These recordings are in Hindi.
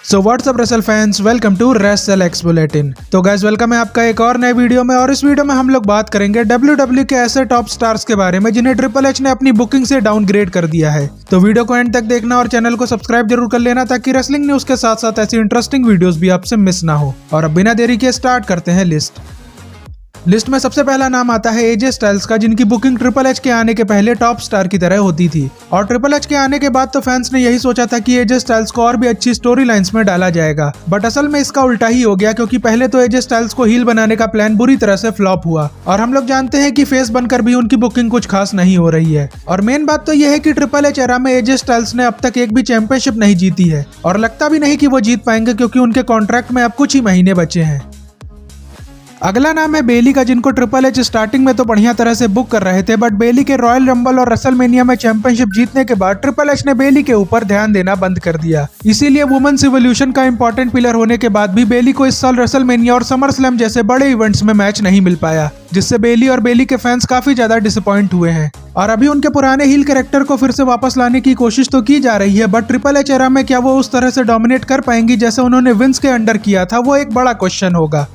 So what's up wrestle fans, welcome to wrestle X bulletin. तो गाइस वेलकम है आपका एक और नए वीडियो में। और इस वीडियो में हम लोग बात करेंगे WWE के ऐसे टॉप स्टार्स के बारे में जिन्हें ट्रिपल एच ने अपनी बुकिंग से डाउनग्रेड कर दिया है। तो वीडियो को एंड तक देखना और चैनल को सब्सक्राइब जरूर कर लेना ताकि रेसलिंग न्यूज के साथ साथ ऐसी इंटरेस्टिंग वीडियोस भी आपसे मिस ना हो। और अब बिना देरी के स्टार्ट करते हैं लिस्ट में सबसे पहला नाम आता है एजे स्टाइल्स का, जिनकी बुकिंग ट्रिपल एच के आने के पहले टॉप स्टार की तरह होती थी। और ट्रिपल एच के आने के बाद तो फैंस ने यही सोचा था कि एजे स्टाइल्स को और भी अच्छी स्टोरी लाइंस में डाला जाएगा, बट असल में इसका उल्टा ही हो गया, क्योंकि पहले तो एजे स्टाइल्स को हील बनाने का प्लान बुरी तरह से फ्लॉप हुआ और हम लोग जानते हैं कि फेस बनकर भी उनकी बुकिंग कुछ खास नहीं हो रही है। और मेन बात तो यह है कि ट्रिपल एच एरा में एजे स्टाइल्स ने अब तक एक भी चैंपियनशिप नहीं जीती है और लगता भी नहीं कि वो जीत पाएंगे, क्योंकि उनके कॉन्ट्रैक्ट में अब कुछ ही महीने बचे हैं। अगला नाम है बेली का, जिनको ट्रिपल एच स्टार्टिंग में तो बढ़िया तरह से बुक कर रहे थे, बट बेली के रॉयल रंबल और रेसलमेनिया में चैंपियनशिप जीतने के बाद ट्रिपल एच ने बेली के ऊपर ध्यान देना बंद कर दिया। इसीलिए वुमेन्स इवोल्यूशन का इंपॉर्टेंट पिलर होने के बाद भी बेली को इस साल रेसलमेनिया और समर स्लैम जैसे बड़े इवेंट्स में मैच नहीं मिल पाया, जिससे बेली और बेली के फैंस काफी ज्यादा डिसअपॉइंट हुए हैं। और अभी उनके पुराने हील कैरेक्टर को फिर से वापस लाने की कोशिश तो की जा रही है, बट ट्रिपल एच एरा में क्या वो उस तरह से डोमिनेट कर पाएंगी जैसे उन्होंने विंस के अंडर किया था, वो एक बड़ा क्वेश्चन होगा।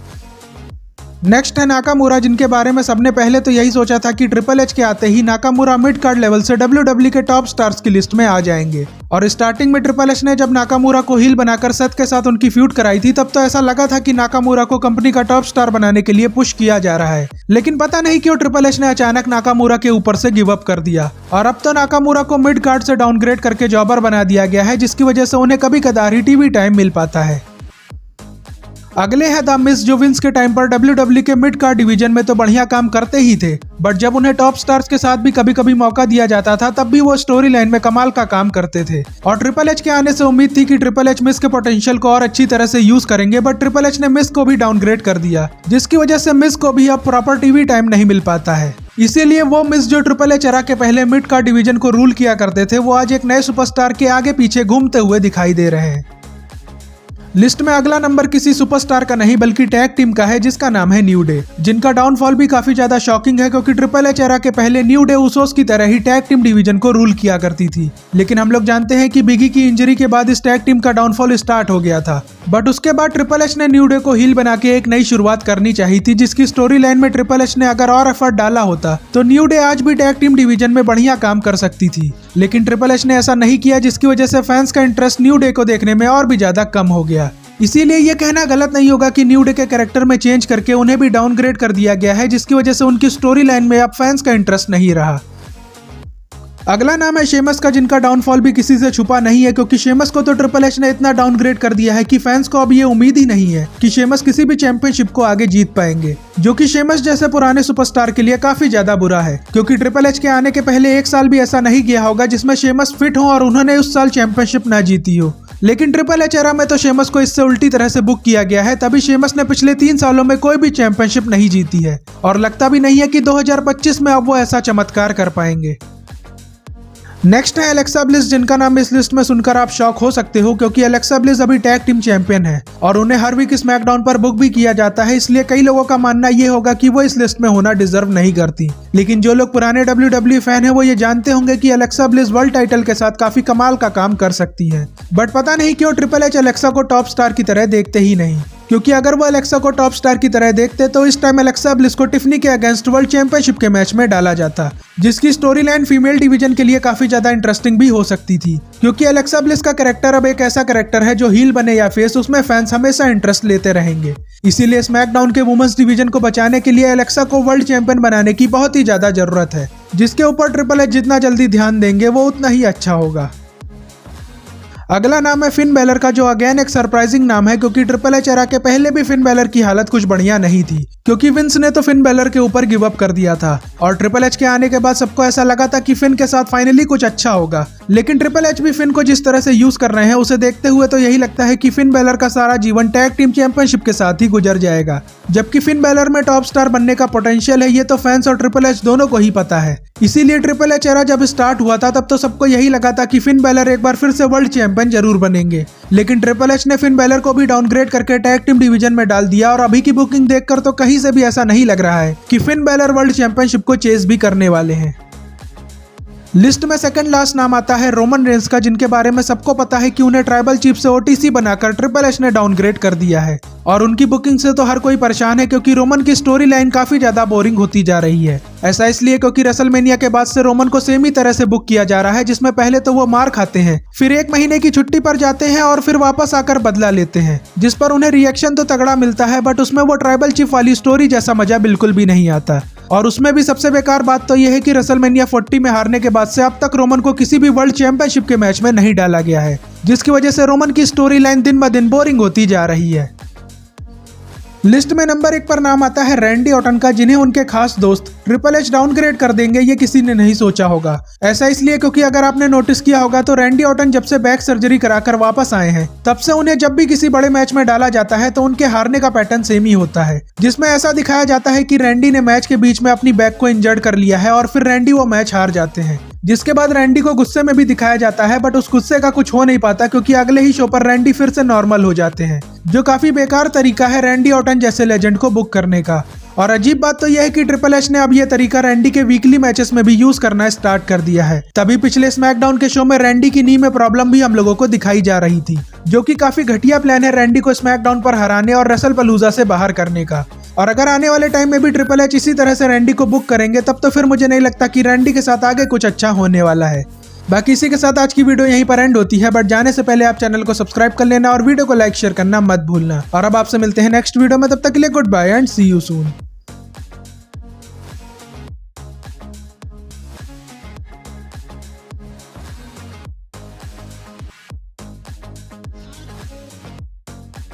नेक्स्ट है नाकामुरा, जिनके बारे में सबने पहले तो यही सोचा था कि ट्रिपल एच के आते ही नाकामुरा मिड कार्ड लेवल से WWE के टॉप स्टार्स की लिस्ट में आ जाएंगे। और स्टार्टिंग में ट्रिपल एच ने जब नाकामुरा को हील बनाकर सेथ के साथ उनकी फ्यूड कराई थी, तब तो ऐसा लगा था कि नाकामुरा को कंपनी का टॉप स्टार बनाने के लिए पुश किया जा रहा है। लेकिन पता नहीं क्यों ट्रिपल एच ने अचानक नाकामुरा के ऊपर से गिव अप कर दिया और अब तो नाकामुरा को मिड कार्ड से डाउनग्रेड करके जॉबर बना दिया गया है, जिसकी वजह से उन्हें कभी कदार ही टीवी टाइम मिल पाता है। अगले है द मिस, जो विंस के टाइम पर WWE के मिड कार्ड डिवीजन में तो बढ़िया काम करते ही थे, बट जब उन्हें टॉप स्टार्स के साथ भी कभी कभी मौका दिया जाता था तब भी वो स्टोरी लाइन में कमाल का काम करते थे। और ट्रिपल एच के आने से उम्मीद थी कि ट्रिपल एच मिस के पोटेंशियल को और अच्छी तरह से यूज करेंगे, बट ट्रिपल एच ने मिस को भी डाउनग्रेड कर दिया, जिसकी वजह से मिस को भी अब प्रॉपर टीवी टाइम नहीं मिल पाता है। इसीलिए वो मिस जो ट्रिपल एच एरा के पहले मिड कार्ड डिवीजन को रूल किया करते थे, वो आज एक नए सुपरस्टार के आगे पीछे घूमते हुए दिखाई दे रहे हैं। लिस्ट में अगला नंबर किसी सुपरस्टार का नहीं बल्कि टैग टीम का है, जिसका नाम है न्यू डे, जिनका डाउनफॉल भी काफी ज्यादा शॉकिंग है, क्योंकि ट्रिपल एच एरा के पहले न्यू डे उसोस की तरह ही टैग टीम डिवीजन को रूल किया करती थी। लेकिन हम लोग जानते हैं कि बिगी की इंजरी के बाद इस टैग टीम का डाउनफॉल स्टार्ट हो गया था, बट उसके बाद ट्रिपल एच ने न्यू डे को हील बना के एक नई शुरुआत करनी चाहिए थी, जिसकी स्टोरी लाइन में ट्रिपल एच ने अगर और एफर्ट डाला होता तो न्यू डे आज भी टैग टीम डिवीजन में बढ़िया काम कर सकती थी। लेकिन ट्रिपल एच ने ऐसा नहीं किया, जिसकी वजह से फैंस का इंटरेस्ट न्यू डे को देखने में और भी ज्यादा कम हो गया। इसीलिए ये कहना गलत नहीं होगा कि न्यू डे के कैरेक्टर में चेंज करके उन्हें भी डाउनग्रेड कर दिया गया है, जिसकी वजह से उनकी स्टोरी लाइन में अब फैंस का इंटरेस्ट नहीं रहा। अगला नाम है शेमस का, जिनका डाउनफॉल भी किसी से छुपा नहीं है, क्योंकि शेमस को तो ट्रिपल एच ने इतना डाउनग्रेड कर दिया है कि फैंस को अब ये उम्मीद ही नहीं है कि शेमस किसी भी चैंपियनशिप को आगे जीत पाएंगे, जो कि शेमस जैसे पुराने सुपरस्टार के लिए काफी ज्यादा बुरा है, क्योंकि ट्रिपल एच के आने के पहले एक साल भी ऐसा नहीं गया होगा जिसमें शेमस फिट हो और उन्होंने उस साल चैंपियनशिप ना जीती हो। लेकिन ट्रिपल एच एरा में तो शेमस को इससे उल्टी तरह से बुक किया गया है, तभी शेमस ने पिछले 3 सालों में कोई भी चैंपियनशिप नहीं जीती है और लगता भी नहीं है कि 2025 में अब वो ऐसा चमत्कार कर पाएंगे। नेक्स्ट है एलेक्सा ब्लिस, जिनका नाम इस लिस्ट में सुनकर आप शॉक हो सकते हो, क्योंकि एलेक्सा ब्लिस अभी टैग टीम चैंपियन है और उन्हें हर वीक स्मैकडाउन पर बुक भी किया जाता है, इसलिए कई लोगों का मानना ये होगा कि वो इस लिस्ट में होना डिजर्व नहीं करती। लेकिन जो लोग पुराने WWE फैन है वो ये जानते होंगे कि एलेक्सा ब्लिस वर्ल्ड टाइटल के साथ काफी कमाल का काम कर सकती है, बट पता नहीं क्यों ट्रिपल एच एलेक्सा को टॉप स्टार की तरह देखते ही नहीं, क्योंकि अगर वो एलेक्सा को टॉप स्टार की तरह देखते तो इस टाइम एलेक्सा ब्लिस को टिफनी के अगेंस्ट वर्ल्ड चैंपियनशिप के मैच में डाला जाता, जिसकी स्टोरी लाइन फीमेल डिवीजन के लिए काफी ज्यादा इंटरेस्टिंग भी हो सकती थी, क्योंकि एलेक्सा ब्लिस का कैरेक्टर अब एक ऐसा कैरेक्टर है जो हील बने या फेस, उसमें फैंस हमेशा इंटरेस्ट लेते रहेंगे। इसीलिए स्मैकडाउन के वुमेन्स डिवीजन को बचाने के लिए एलेक्सा को वर्ल्ड चैंपियन बनाने की बहुत ही ज्यादा जरूरत है, जिसके ऊपर ट्रिपल एच जितना जल्दी ध्यान देंगे वो उतना ही अच्छा होगा। अगला नाम है फिन बैलर का, जो अगेन एक सरप्राइजिंग नाम है, क्योंकि ट्रिपल एच एरा के पहले भी फिन बैलर की हालत कुछ बढ़िया नहीं थी, क्योंकि विंस ने तो फिन बैलर के ऊपर गिव अप कर दिया था और ट्रिपल एच के आने के बाद सबको ऐसा लगा था कि फिन के साथ फाइनली कुछ अच्छा होगा। लेकिन ट्रिपल एच भी फिन को जिस तरह से यूज कर रहे हैं उसे देखते हुए तो यही लगता है कि फिन बैलर का सारा जीवन टैग टीम चैंपियनशिप के साथ ही गुजर जाएगा, जबकि फिन बैलर में टॉप स्टार बनने का पोटेंशियल है, ये तो फैंस और ट्रिपल एच दोनों को ही पता है। इसीलिए ट्रिपल एच एरा जब स्टार्ट हुआ था तब तो सबको यही लगा था कि फिन बैलर एक बार फिर से वर्ल्ड चैंपियन जरूर बनेंगे, लेकिन ट्रिपल एच ने फिन बैलर को भी डाउनग्रेड करके टैग टीम डिवीजन में डाल दिया और अभी की बुकिंग देखकर तो कहीं से भी ऐसा नहीं लग रहा है कि फिन बैलर वर्ल्ड चैंपियनशिप को चेस भी करने वाले हैं। लिस्ट में सेकंड लास्ट नाम आता है रोमन रेंस का, जिनके बारे में सबको पता है कि उन्हें ट्राइबल चीफ से ओटीसी बनाकर ट्रिपल एच ने डाउनग्रेड कर दिया है। और उनकी बुकिंग से तो हर कोई परेशान है, क्योंकि रोमन की स्टोरी लाइन काफी ज्यादा बोरिंग होती जा रही है। ऐसा इसलिए क्योंकि रेसलमेनिया के बाद से रोमन को सेम ही तरह से बुक किया जा रहा है, जिसमें पहले तो वो मार खाते हैं, फिर 1 महीने की छुट्टी पर जाते हैं और फिर वापस आकर बदला लेते हैं, जिस पर उन्हें रिएक्शन तो तगड़ा मिलता है, बट उसमें वो ट्राइबल चीफ वाली स्टोरी जैसा मजा बिल्कुल भी नहीं आता। और उसमें भी सबसे बेकार बात तो यह है कि रेसलमेनिया 40 में हारने के बाद से अब तक रोमन को किसी भी वर्ल्ड चैंपियनशिप के मैच में नहीं डाला गया है, जिसकी वजह से रोमन की स्टोरी लाइन दिन ब दिन बोरिंग होती जा रही है। लिस्ट में नंबर 1 पर नाम आता है रैंडी ऑर्टन का, जिन्हें उनके खास दोस्त ट्रिपल एच डाउनग्रेड कर देंगे ये किसी ने नहीं सोचा होगा। ऐसा इसलिए क्योंकि अगर आपने नोटिस किया होगा तो रैंडी ऑर्टन जब से बैक सर्जरी कराकर वापस आए हैं, तब से उन्हें जब भी किसी बड़े मैच में डाला जाता है तो उनके हारने का पैटर्न सेम ही होता है, जिसमें ऐसा दिखाया जाता है कि रैंडी ने मैच के बीच में अपनी बैक को इंजर्ड कर लिया है और फिर रैंडी वो मैच हार जाते हैं, जिसके बाद रैंडी को गुस्से में भी दिखाया जाता है, बट उस गुस्से का कुछ हो नहीं पाता क्योंकि अगले ही शो पर रैंडी फिर से नॉर्मल हो जाते हैं, जो काफी बेकार तरीका है रैंडी ऑर्टन जैसे लेजेंड को बुक करने का। और अजीब बात तो यह है कि ट्रिपल एच ने अब यह तरीका रैंडी के वीकली मैचेस में भी यूज करना स्टार्ट कर दिया है। तभी पिछले स्मैकडाउन के शो में रैंडी की नी में प्रॉब्लम भी हम लोगों को दिखाई जा रही थी, जो कि काफी घटिया प्लान है रैंडी को स्मैकडाउन पर हराने और रेसलपलूजा से बाहर करने का। और अगर आने वाले टाइम में भी ट्रिपल एच इसी तरह से रैंडी को बुक करेंगे, तब तो फिर मुझे नहीं लगता कि रैंडी के साथ आगे कुछ अच्छा होने वाला है। बाकी इसी के साथ आज की वीडियो यहीं पर एंड होती है, बट जाने से पहले आप चैनल को सब्सक्राइब कर लेना और वीडियो को लाइक शेयर करना मत भूलना। और अब आपसे मिलते हैं नेक्स्ट वीडियो में, तब तक के लिए goodbye and see you soon.